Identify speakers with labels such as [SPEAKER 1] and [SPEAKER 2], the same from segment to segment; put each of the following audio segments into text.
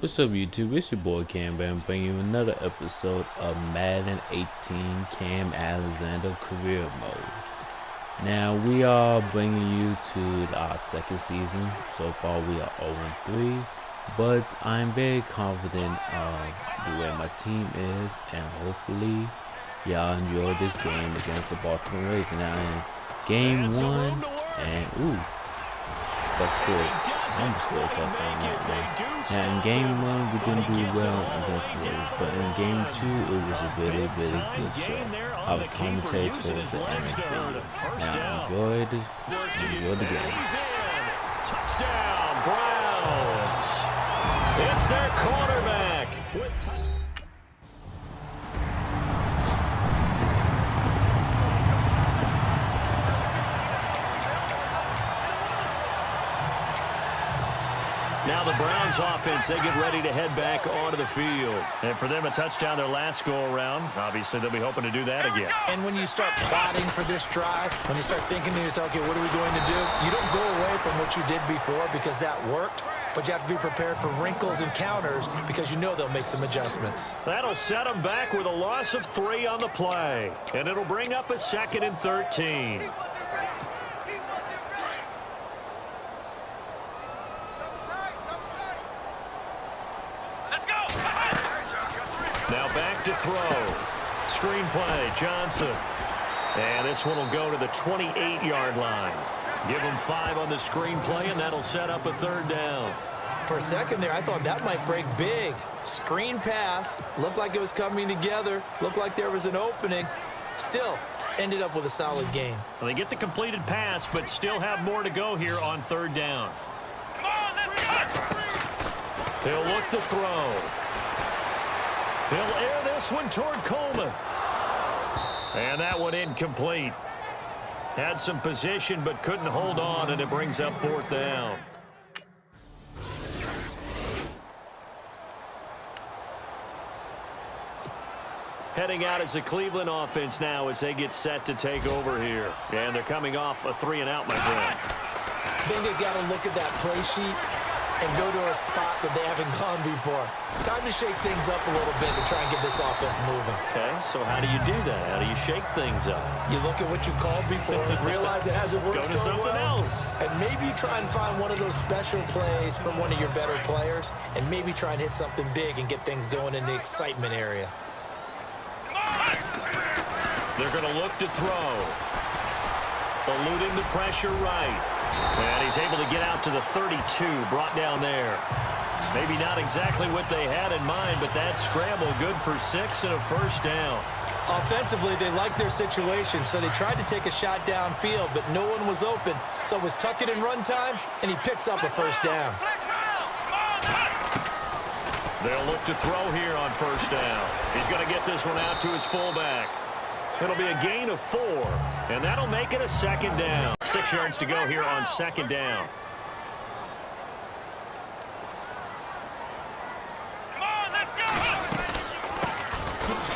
[SPEAKER 1] What's up, YouTube? It's your boy Cam Bam bringing you another episode of Madden 18 Cam Alexander Career Mode. Now, we are bringing you to our second season. So far, we are 0-3, but I'm very confident of the way my team is, and hopefully, y'all enjoy this game against the Baltimore Ravens. Now, in game one, and that's good. I'm just going to touchdown right now. Now, in game one, we didn't do well against the Ravens, but in game two, it was a really good show. I would commentate towards the end of the game. Now, enjoy the game.
[SPEAKER 2] Touchdown, Browns. It's their quarterback. Now the Browns offense, they get ready to head back onto the field. And for them, a touchdown their last go-around. Obviously, they'll be hoping to do that again.
[SPEAKER 3] And when you start plotting for this drive, when you start thinking to yourself, okay, what are we going to do? You don't go away from what you did before because that worked, but you have to be prepared for wrinkles and counters because you know they'll make some adjustments.
[SPEAKER 2] That'll set them back with a loss of 3 on the play. And it'll bring up a 2nd and 13. Now back to throw. Screen play, Johnson. And this one will go to the 28-yard line. Give them 5 on the screen play, and that'll set up a 3rd down.
[SPEAKER 3] For a second there, I thought that might break big. Screen pass, looked like it was coming together, looked like there was an opening. Still, ended up with a solid game.
[SPEAKER 2] Well, they get the completed pass, but still have more to go here on 3rd down. They'll look to throw. He'll air this one toward Coleman. And that one incomplete. Had some position but couldn't hold on, and it brings up 4th down. Heading out as the Cleveland offense now as they get set to take over here. And they're coming off a 3-and-out, my friend.
[SPEAKER 3] I think they've got to look at that play sheet and go to a spot that they haven't gone before. Time to shake things up a little bit to try and get this offense moving.
[SPEAKER 2] Okay, so how do you do that? How do you shake things up?
[SPEAKER 3] You look at what you called before, realize it hasn't worked
[SPEAKER 2] Go to
[SPEAKER 3] so
[SPEAKER 2] something
[SPEAKER 3] well,
[SPEAKER 2] else.
[SPEAKER 3] and maybe try and find one of those special plays from one of your better players, and maybe try and hit something big and get things going in the excitement area.
[SPEAKER 2] They're going to look to throw. Eluding the pressure right. And he's able to get out to the 32, brought down there. Maybe not exactly what they had in mind, but that scramble good for 6 and a 1st down.
[SPEAKER 3] Offensively, they liked their situation, so they tried to take a shot downfield, but no one was open. So it was tuck it in run time, and he picks up a 1st down.
[SPEAKER 2] They'll look to throw here on 1st down. He's going to get this one out to his fullback. It'll be a gain of 4, and that'll make it a 2nd down. 6 yards to go here on 2nd down.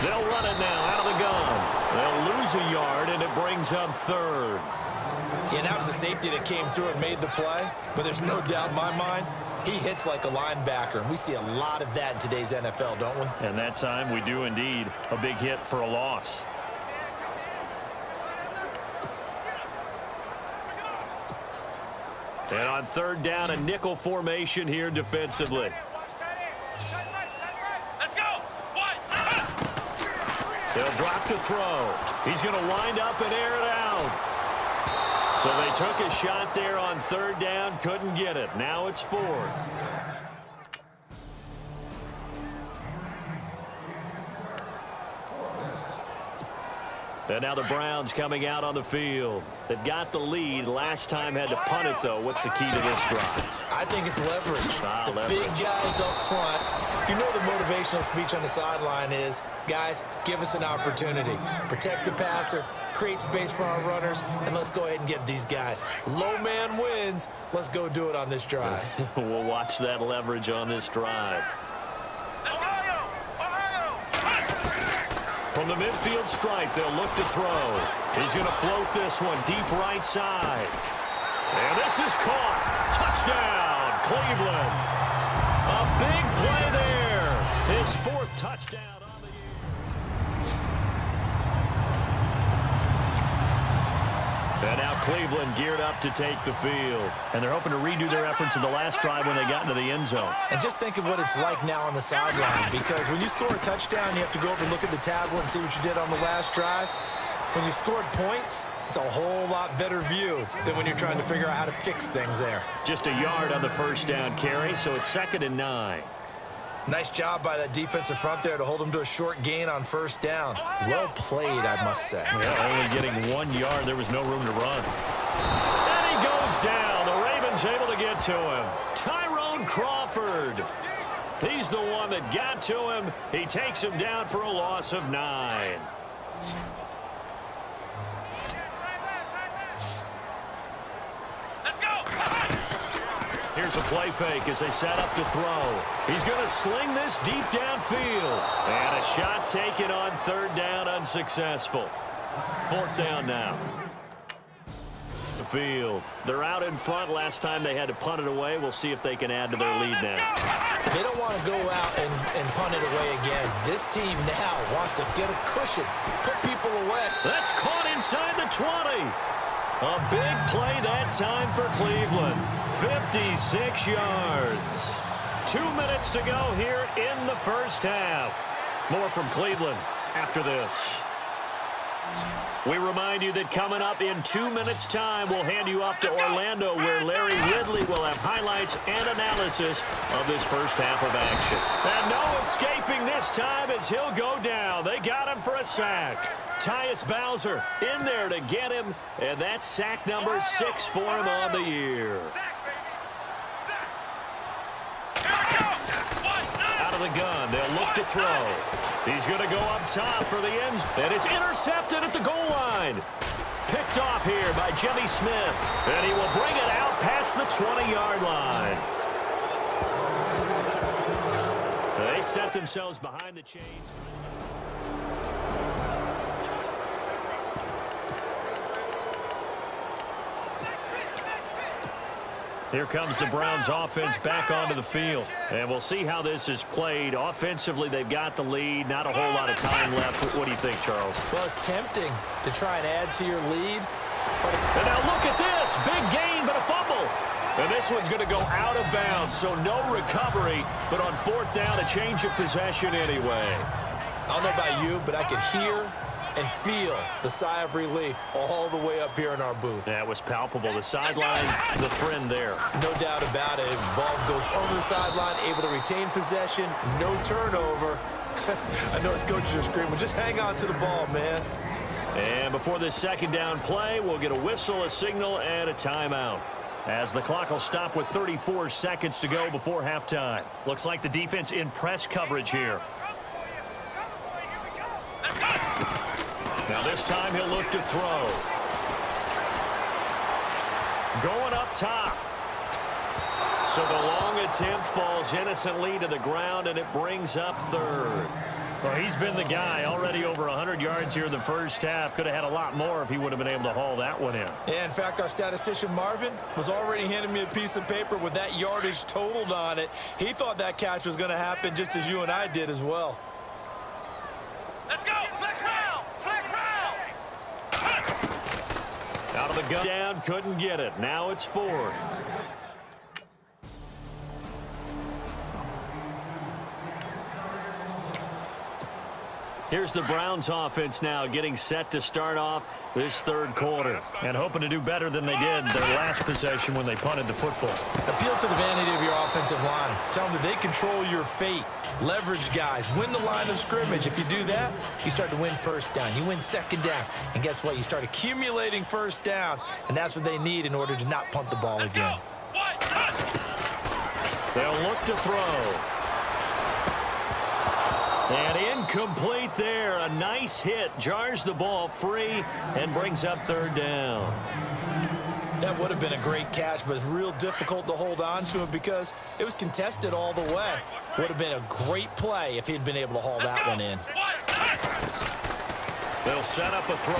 [SPEAKER 2] They'll run it now out of the gun. They'll lose a yard, and it brings up 3rd.
[SPEAKER 3] Yeah, that was a safety that came through and made the play, but there's no doubt in my mind, he hits like a linebacker, and we see a lot of that in today's NFL, don't we?
[SPEAKER 2] And that time we do indeed. A big hit for a loss. And on 3rd down, a nickel formation here defensively. They'll drop to throw. He's going to wind up and air it out. So they took a shot there on 3rd down, couldn't get it. Now it's 4th. And now the Browns coming out on the field. They've got the lead. Last time had to punt it, though. What's the key to this drive?
[SPEAKER 3] I think it's leverage. The big guys up front. You know the motivational speech on the sideline is, guys, give us an opportunity. Protect the passer, create space for our runners, and let's go ahead and get these guys. Low man wins. Let's go do it on this drive.
[SPEAKER 2] We'll watch that leverage on this drive. From the midfield stripe, they'll look to throw. He's going to float this one deep right side. And this is caught. Touchdown, Cleveland. A big play there. His 4th touchdown on the year. And now Cleveland geared up to take the field. And they're hoping to redo their efforts in the last drive when they got into the end zone.
[SPEAKER 3] And just think of what it's like now on the sideline, because when you score a touchdown, you have to go over and look at the tablet and see what you did on the last drive. When you scored points, it's a whole lot better view than when you're trying to figure out how to fix things there.
[SPEAKER 2] Just a yard on the first down carry, so it's 2nd and 9.
[SPEAKER 3] Nice job by that defensive front there to hold them to a short gain on first down. Well played, I must say.
[SPEAKER 2] Yeah, only getting 1 yard. There was no room to run. And he goes down. The Ravens able to get to him. Tyrone Crawford. He's the one that got to him. He takes him down for a loss of 9. Here's a play fake as they set up to throw. He's going to sling this deep downfield. And a shot taken on 3rd down, unsuccessful. 4th down now. The field. They're out in front. Last time they had to punt it away. We'll see if they can add to their lead now.
[SPEAKER 3] They don't want to go out and punt it away again. This team now wants to get a cushion, put people away.
[SPEAKER 2] That's caught inside the 20. A big play that time for Cleveland. 56 yards. 2 minutes to go here in the first half. More from Cleveland after this. We remind you that coming up in 2 minutes' time, we'll hand you off to Orlando, where Larry Ridley will have highlights and analysis of this first half of action. And no escaping this time as he'll go down. They got him for a sack. Tyus Bowser in there to get him, and that's sack number 6 for him on the year. Out of the gun, they'll look to throw. He's going to go up top for the ends, and it's intercepted at the goal line. Picked off here by Jimmy Smith, and he will bring it out past the 20-yard line. They set themselves behind the chains. Here comes the Browns offense back onto the field. And we'll see how this is played. Offensively, they've got the lead. Not a whole lot of time left. What do you think, Charles?
[SPEAKER 3] Well, it's tempting to try and add to your lead.
[SPEAKER 2] And now look at this. Big gain, but a fumble. And this one's going to go out of bounds, so no recovery. But on 4th down, a change of possession anyway.
[SPEAKER 3] I don't know about you, but I could hear and feel the sigh of relief all the way up here in our booth.
[SPEAKER 2] That was palpable. The sideline, the friend there.
[SPEAKER 3] No doubt about it. Ball goes over the sideline, able to retain possession, no turnover. I know his coaches are screaming, just hang on to the ball, man.
[SPEAKER 2] And before this 2nd down play, we'll get a whistle, a signal, and a timeout, as the clock will stop with 34 seconds to go before halftime. Looks like the defense in press coverage here. Now this time he'll look to throw. Going up top. So the long attempt falls innocently to the ground, and it brings up 3rd. Well, he's been the guy. Already over 100 yards here in the first half. Could have had a lot more if he would have been able to haul that one in.
[SPEAKER 3] Yeah, in fact, our statistician Marvin was already handing me a piece of paper with that yardage totaled on it. He thought that catch was going to happen just as you and I did as well.
[SPEAKER 2] Let's go! Out of the gun. Down, couldn't get it. Now it's 4th. Here's the Browns offense now getting set to start off this 3rd quarter and hoping to do better than they did their last possession when they punted the football.
[SPEAKER 3] Appeal to the vanity of your offensive line. Tell them that they control your fate. Leverage guys. Win the line of scrimmage. If you do that, you start to win 1st down. You win 2nd down. And guess what? You start accumulating 1st downs. And that's what they need in order to not punt the ball again.
[SPEAKER 2] They'll look to throw. And incomplete there. A nice hit. Jars the ball free and brings up 3rd down.
[SPEAKER 3] That would have been a great catch, but it's real difficult to hold on to it because it was contested all the way. Would have been a great play if he'd been able to haul that one in.
[SPEAKER 2] They'll set up a throw.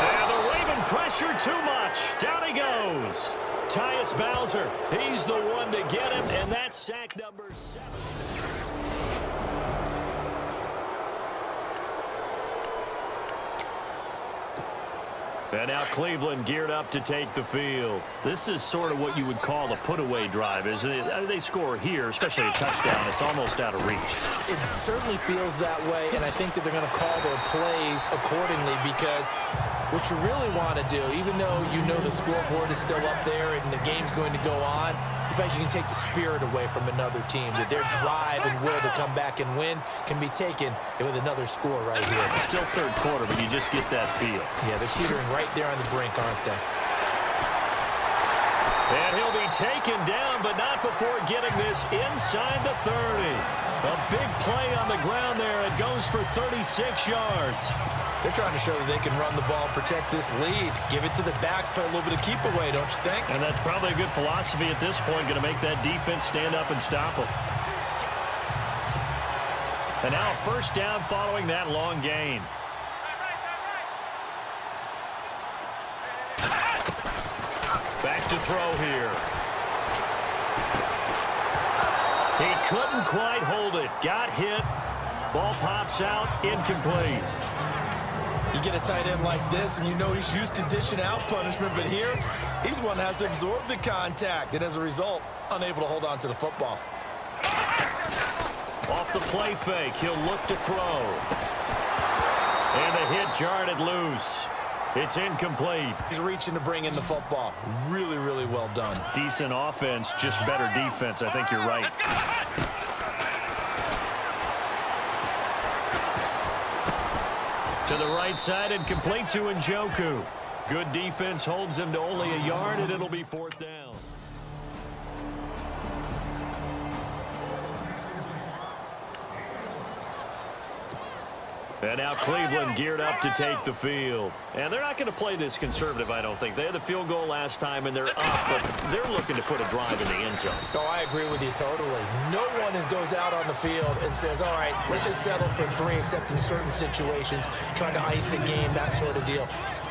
[SPEAKER 2] And the Raven pressure too much. Down he goes. Tyus Bowser, he's the one to get him, and that's sack number 7. And now Cleveland geared up to take the field. This is sort of what you would call a put-away drive, isn't it? They score here, especially a touchdown. It's almost out of reach.
[SPEAKER 3] It certainly feels that way, and I think that they're going to call their plays accordingly because what you really want to do, even though you know the scoreboard is still up there and the game's going to go on, in fact, you can take the spirit away from another team. That their drive and will to come back and win can be taken with another score right here.
[SPEAKER 2] It's still third quarter, but you just get that feel.
[SPEAKER 3] Yeah, they're teetering right there on the brink, aren't they?
[SPEAKER 2] And he'll be taken down, but not before getting this inside the 30. A big play on the ground there. It goes for 36 yards.
[SPEAKER 3] They're trying to show that they can run the ball, protect this lead, give it to the backs, play a little bit of keep away, don't you think?
[SPEAKER 2] And that's probably a good philosophy at this point, going to make that defense stand up and stop them. And now a first down following that long gain. Back to throw here. He couldn't quite hold it. Got hit. Ball pops out. Incomplete.
[SPEAKER 3] You get a tight end like this, and you know he's used to dishing out punishment, but here, he's the one that has to absorb the contact, and as a result, unable to hold on to the football.
[SPEAKER 2] Off the play fake, he'll look to throw. And the hit jarred it loose. It's incomplete.
[SPEAKER 3] He's reaching to bring in the football. Really, really well done.
[SPEAKER 2] Decent offense, just better defense. I think you're right. To the right side and complete to Njoku. Good defense holds him to only a yard, and it'll be fourth down. And now Cleveland geared up to take the field. And they're not going to play this conservative, I don't think. They had the field goal last time, and they're up, but they're looking to put a drive in the end zone.
[SPEAKER 3] Oh, I agree with you totally. No one goes out on the field and says, all right, let's just settle for 3, except in certain situations, trying to ice a game, that sort of deal.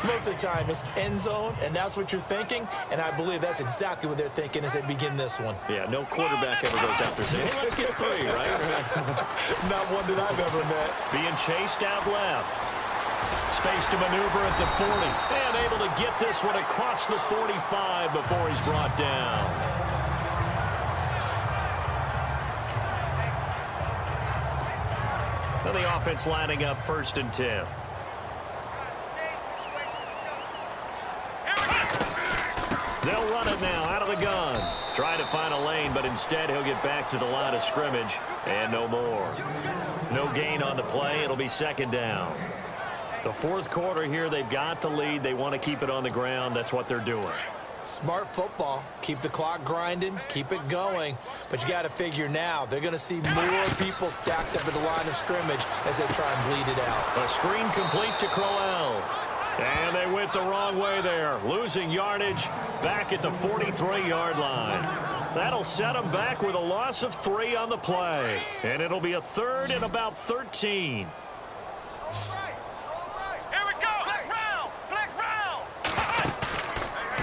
[SPEAKER 3] Most of the time, it's end zone, and that's what you're thinking, and I believe that's exactly what they're thinking as they begin this one.
[SPEAKER 2] Yeah, no quarterback ever goes out there saying, hey, let's get 3, right?
[SPEAKER 3] Not one that I've ever met.
[SPEAKER 2] Being chased out left. Space to maneuver at the 40. And able to get this one across the 45 before he's brought down. Now the offense lining up 1st and 10. They'll run it now out of the gun. Trying to find a lane, but instead he'll get back to the line of scrimmage. And no more. No gain on the play. It'll be 2nd down. The 4th quarter here, they've got the lead. They want to keep it on the ground. That's what they're doing.
[SPEAKER 3] Smart football. Keep the clock grinding. Keep it going. But you got to figure now, they're going to see more people stacked up at the line of scrimmage as they try and bleed it out.
[SPEAKER 2] A screen complete to Crowell. And they went the wrong way there. Losing yardage back at the 43-yard line. That'll set them back with a loss of 3 on the play. And it'll be a 3rd and about 13.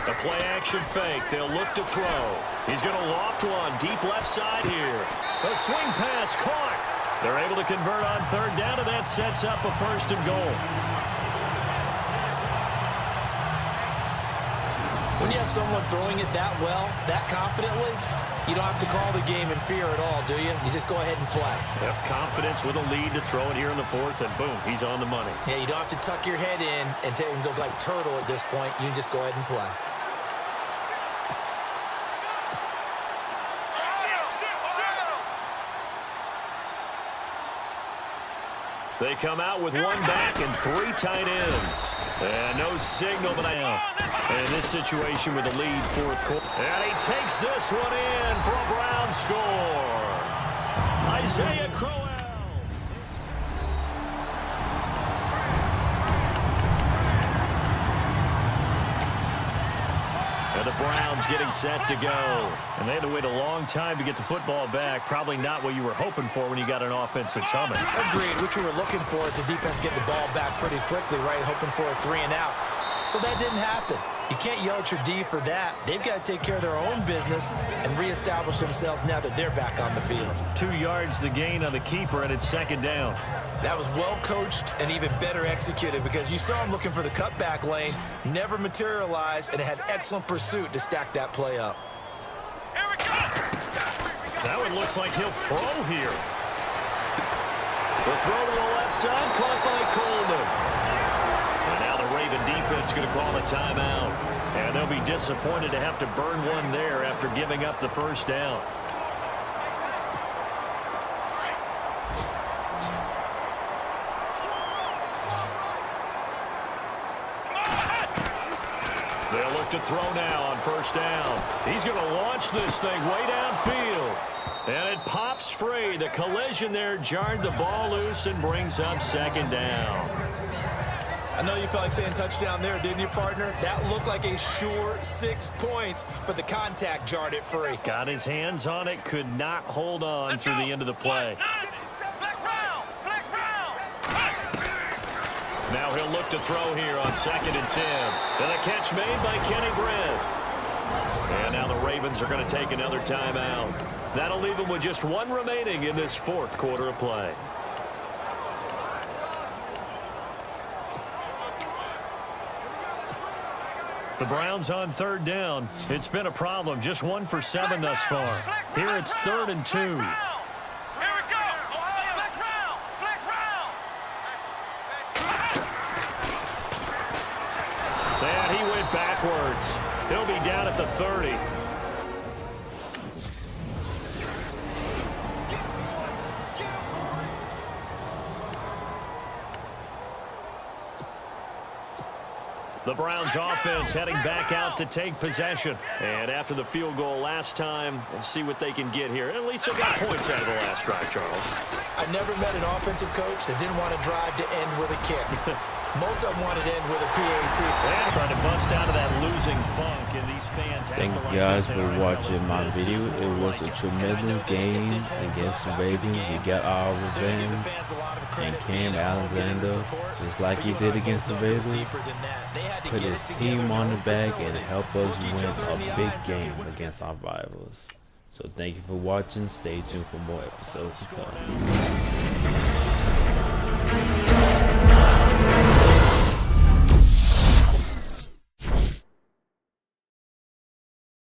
[SPEAKER 2] The play-action fake. They'll look to throw. He's going to loft one deep left side here. A swing pass caught. They're able to convert on 3rd down, and that sets up a 1st and goal.
[SPEAKER 3] When you have someone throwing it that well, that confidently, you don't have to call the game in fear at all, do you? You just go ahead and play.
[SPEAKER 2] Yep, confidence with a lead to throw it here in the 4th, and boom, he's on the money.
[SPEAKER 3] Yeah, you don't have to tuck your head in and go like turtle at this point. You can just go ahead and play.
[SPEAKER 2] They come out with 1 back and 3 tight ends. And no signal, but now. And this situation with the lead 4th quarter. And he takes this one in for a Brown score. Isaiah Crowell. And the Browns getting set to go. And they had to wait a long time to get the football back. Probably not what you were hoping for when you got an offense that's humming.
[SPEAKER 3] Agreed. What you were looking for is the defense get the ball back pretty quickly, right? Hoping for a 3 and out. So that didn't happen. You can't yell at your D for that. They've got to take care of their own business and reestablish themselves now that they're back on the field.
[SPEAKER 2] 2 yards the gain on the keeper, and it's second down.
[SPEAKER 3] That was well coached and even better executed because you saw him looking for the cutback lane, never materialized, and had excellent pursuit to stack that play up.
[SPEAKER 2] That one looks like he'll throw here. The throw to the left side, caught by Coleman. And now the Raven defense is going to call a timeout. And they'll be disappointed to have to burn one there after giving up the first down. They'll look to throw now on first down. He's going to launch this thing way downfield. And it pops free. The collision there jarred the ball loose and brings up second down.
[SPEAKER 3] I know you felt like saying touchdown there, didn't you, partner? That looked like a sure 6 points, but the contact jarred it free.
[SPEAKER 2] Got his hands on it, could not hold on through the end of the play. Now he'll look to throw here on 2nd and 10. And a catch made by Kenny Brent. And now the Ravens are going to take another timeout. That'll leave them with just 1 remaining in this 4th quarter of play. The Browns on 3rd down. It's been a problem. Just 1 for 7 thus far. Here it's 3rd and 2. And he went backwards. He'll be down at the 30. The Browns offense heading back out to take possession. And after the field goal last time, we'll see what they can get here. At least they got points out of the last drive, Charles.
[SPEAKER 3] I never met an offensive coach that didn't want to drive to end with a kick. Most of them wanted to end with a PAT.
[SPEAKER 2] And trying to bust out of that losing funk, and these fans have
[SPEAKER 1] Thank you guys for watching my video. It was a tremendous game against the Ravens. We got our revenge. And Cam Alexander, just like he did against the Ravens, put his team on the back and helped us win a big game against our rivals. So thank you for watching. Stay tuned for more episodes to come.